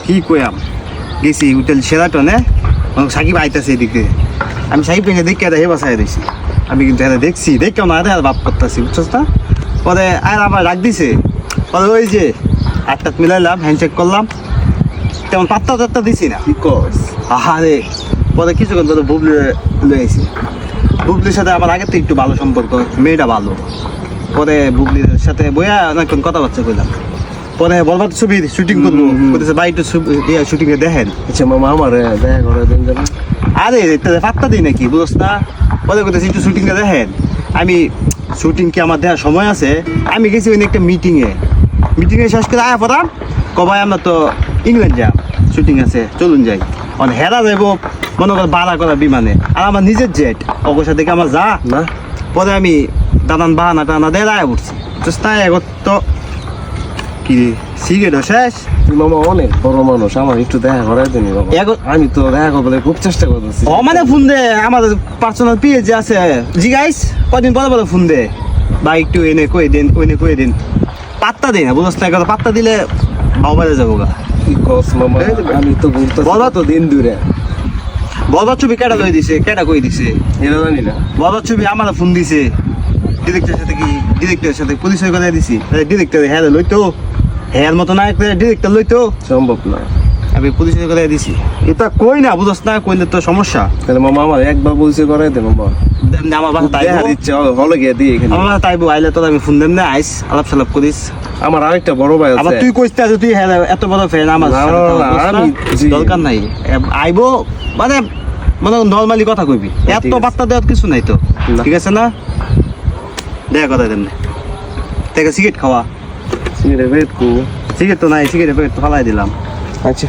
কি কইয়াম গেছি হোটেল সেরাটনে সাকিব আইতাছে এদিকে আমি সাকিবকে দেখে দেখে বাসায় দিয়েছি আমি কিন্তু এটা দেখছি দেখেও না আর বাপ করতেছি বুঝছস না পরে আর আবার রাখ দিছে পরে ওই যে একটা মিলাইলাম হ্যান্ডশেক করলাম তেমন পাত্তা দিছি না কি কস আহারে পরে কিছুক্ষণ ধরে বুবলি লয়েছি বুবলির সাথে আমার আগের থেকে একটু ভালো সম্পর্ক মেয়েটা ভালো পরে বুবলির সাথে বইয়া অনেকক্ষণ কথাবার্তা কইলাম পরে বলবার ছবি শুটিং করবো বলতেছে ভাই একটু শুটিং এ দেখেন আচ্ছা মামা আমার দেখা করে দেন যেন। আরে পাত্তা দিই নাকি বুঝছ না পরে করতেছি একটু শুটিং এ দেখেন আমি শুটিং কি আমার দেওয়ার সময় আছে আমি গেছি ওই একটা মিটিংয়ে শেষ করে আয়া পড়াম কবাই আমরা তো ইংল্যান্ড যাম শুটিং আছে চলুন যাই মানে হেরা যাইব মনে কর ভাড়া করা বিমানে আর আমার নিজের জেট অবশ্য দেখে আমার যা না পরে আমি দাদান বাহানা টানা দিয়ে রায় উঠছি বুঝছ না এগো তো কি সিগারেটও শেষ তুই মামা অনেক বড় মানুষ আমার একটু দেখা করে দেনি বাবা আমি তো দেখা করবো খুব চেষ্টা করতেছি ও মানে ফোন দে আমাদের পার্সোনাল পিএ যে আছে জি গাইস কদিন পরে ফোন দে বা একটু এনে কই দিন ওইনে কই দিন পাত্তা দেয় না বুঝছ না কথা পাত্তা দিলে বাবারে যাবো গা কি কস মামা আমি তো ঘুরতে বলো তো দিন দূরে বলবার ছবি কেটা লই দিছে কেটা কই দিছে এটা জানি না বলবার ছবি আমার ফোন দিছে ডিরেক্টরের সাথে পরিচয় করে দিছি ডিরেক্টর হ্যাঁ লইতো হ্যাঁ মতো না ডিরেক্টর লইতো সম্ভব না আমি পরিচয় করে দিছি এটা কই না বুঝছ না কইলে তো সমস্যা তাহলে মামা আমার একবার পরিচয় করে দে মামা আমার বাসা তাই দেখা দিচ্ছে হলে গিয়ে দিই এখানে আমার বাসা তাইবো আইলে তো আমি ফোন দেন না আইস আলাপ সালাপ করিস আমার আরেকটা বড় ভাই আবার আছে তুই কইতে আছিস তুই হ্যাঁ এত বড় ফ্যান আমার না, না, না, আমি জি। দরকার নাই আইবো মানে মানে নর্মালি কথা কইবি এত ঠিক আছে। বার্তা দেওয়ার কিছু নাই তো না। ঠিক আছে না দেখা কথা দেন সিগারেট খাওয়া সিগারেট বেদ কু সিগারেট তো নাই সিগারেট ফালাই দিলাম আচ্ছা